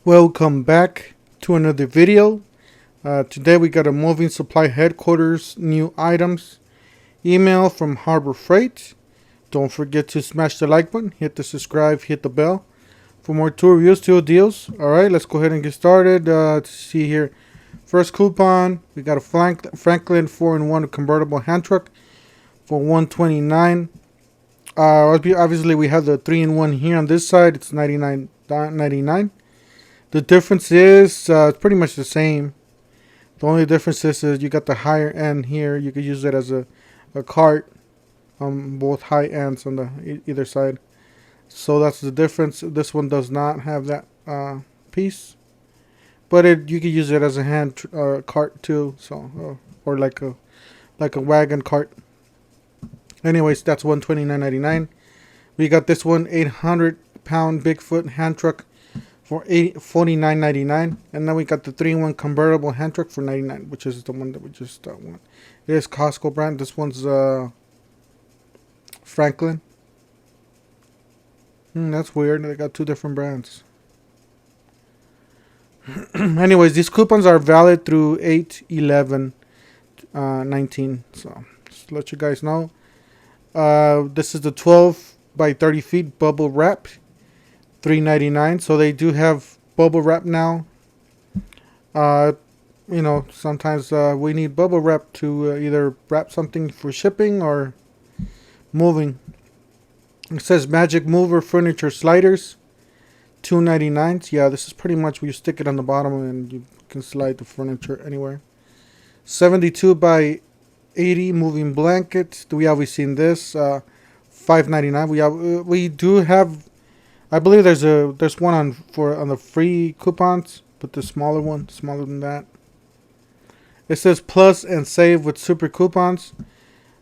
Welcome back to another video. Today we got a moving supply headquarters new items email from Harbor Freight. Don't forget to smash the like button, hit the subscribe, hit the bell for more tour reviews, tour deals. Alright, let's go ahead and get started. To see here, first coupon, we got a Franklin 4-in-1 convertible hand truck for $129. Obviously we have the 3-in-1 here on this side. It's $99.99. The difference is it's pretty much the same. The only difference is you got the higher end here. You could use it as a cart on both high ends on the either side. So that's the difference. This one does not have that piece, but you could use it as a hand cart too. So or like a wagon cart. Anyways, that's $129.99. We got this one 800-pound Bigfoot hand truck for $49.99, and then we got the 3-in-1 convertible hand truck for $99, which is the one that we just want. It is Costco brand. This one's Franklin. That's weird. They got two different brands. Anyways, these coupons are valid through 8/11/19. So just to let you guys know. This is the 12 by 30 feet bubble wrap. $3.99. So they do have bubble wrap now. Sometimes we need bubble wrap to either wrap something for shipping or moving. It says Magic Mover Furniture Sliders, $2.99. Yeah, this is pretty much where you stick it on the bottom and you can slide the furniture anywhere. 72 by 80 moving blanket. We always seen this. $5.99. We do have. I believe there's one on the free coupons, but the smaller one, smaller than that. It says plus and save with super coupons.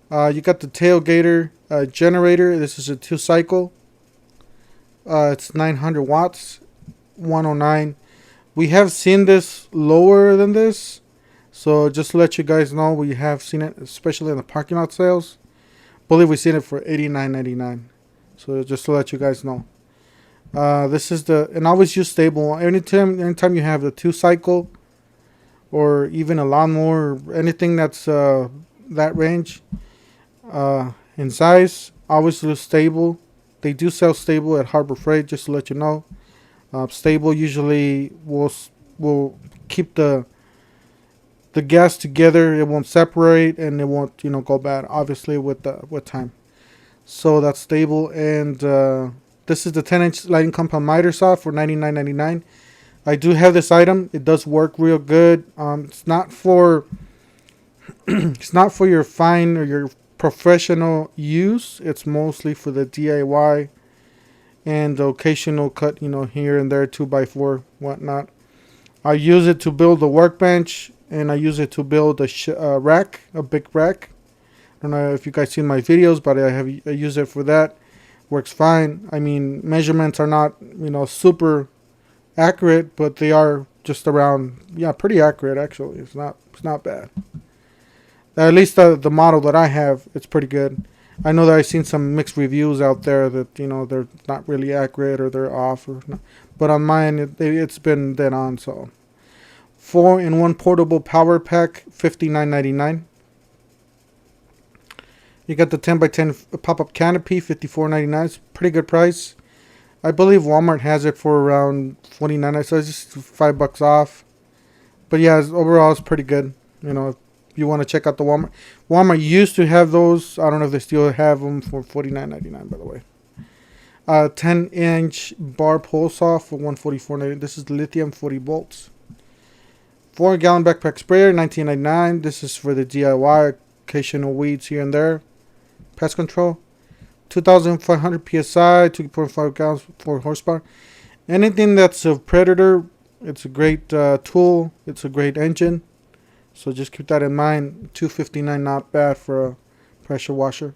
You got the tailgater generator. This is a 2-cycle. It's 900 watts, $109. We have seen this lower than this, so just to let you guys know, we have seen it, especially in the parking lot sales. I believe we've seen it for $89.99. So just to let you guys know. This is and always use stable. Anytime you have a 2-cycle or even a lawnmower or anything that's that range in size, always use stable. They do sell stable at Harbor Freight, just to let you know. Stable usually will keep the gas together. It won't separate and it won't go bad. Obviously with time. So that's stable. And this is the 10-inch lighting compound miter saw for $99.99. I do have this item. It does work real good. It's not for your fine or your professional use. It's mostly for the DIY and the occasional cut, here and there, 2x4, whatnot. I use it to build a workbench, and I use it to build a rack, a big rack. I don't know if you guys seen my videos, but I use it for that. Works fine. I mean, measurements are not, super accurate, but they are just around, pretty accurate actually. It's not bad. At least the model that I have, it's pretty good. I know that I've seen some mixed reviews out there that, they're not really accurate or they're off or not. But on mine, it's been dead on, so. 4-in-1 portable power pack, $59.99. You got the 10x10 pop-up canopy, $54.99. It's a pretty good price. I believe Walmart has it for around $49, so it's just $5 off. But yeah, overall it's pretty good. If you want to check out the Walmart. Walmart used to have those. I don't know if they still have them for $49.99, by the way. 10-inch bar pole saw for $144.99. This is lithium 40 volts. 4-gallon backpack sprayer, $19.99. This is for the DIY, occasional weeds here and there. Pest control, 2,500 psi, 2.5 gallons, 4 horsepower. Anything that's a predator, it's a great tool. It's a great engine. So just keep that in mind. $259, not bad for a pressure washer.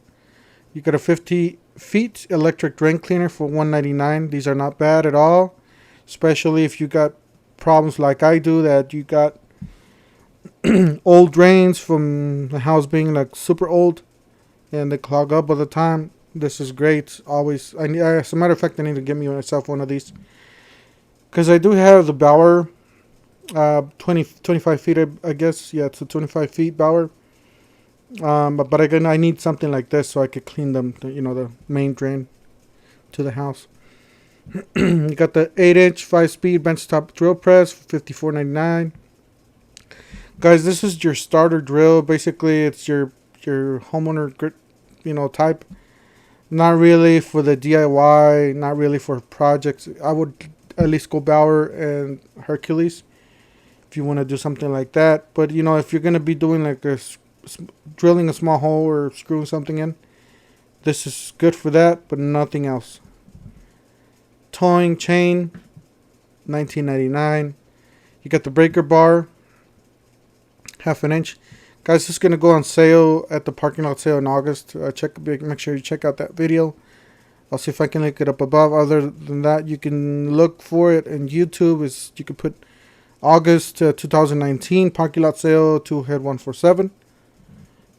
You got a 50 feet electric drain cleaner for $199. These are not bad at all, especially if you got problems like I do, that you got old drains from the house being like super old and they clog up all the time. This is great. Always, as a matter of fact, I need to get myself one of these. Because I do have the Bauer 25 feet, I guess. Yeah, it's a 25 feet Bauer. But again, I need something like this so I could clean them, the main drain to the house. You got the 8-inch 5-speed benchtop drill press for $54.99. Guys, this is your starter drill. Basically, it's your homeowner type. Not really for the DIY, not really for projects. I would at least go Bauer and Hercules if you want to do something like that. But if you're gonna be doing like drilling a small hole or screwing something in, this is good for that, but nothing else. Towing chain, $19.99. You got the breaker bar, 1/2 inch. Guys, this is going to go on sale at the parking lot sale in August. Make sure you check out that video. I'll see if I can link it up above. Other than that, you can look for it in YouTube. You can put August 2019 parking lot sale 2 head 147.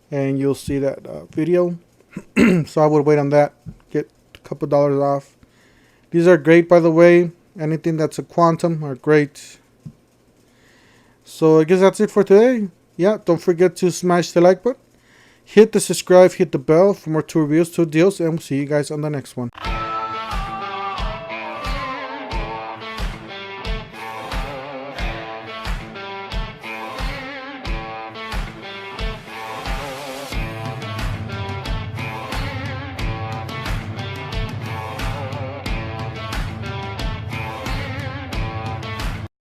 And you'll see that video. So I would wait on that. Get a couple dollars off. These are great, by the way. Anything that's a quantum are great. So I guess that's it for today. Yeah, don't forget to smash the like button. Hit the subscribe, hit the bell for more tool reviews, tool deals, and we'll see you guys on the next one.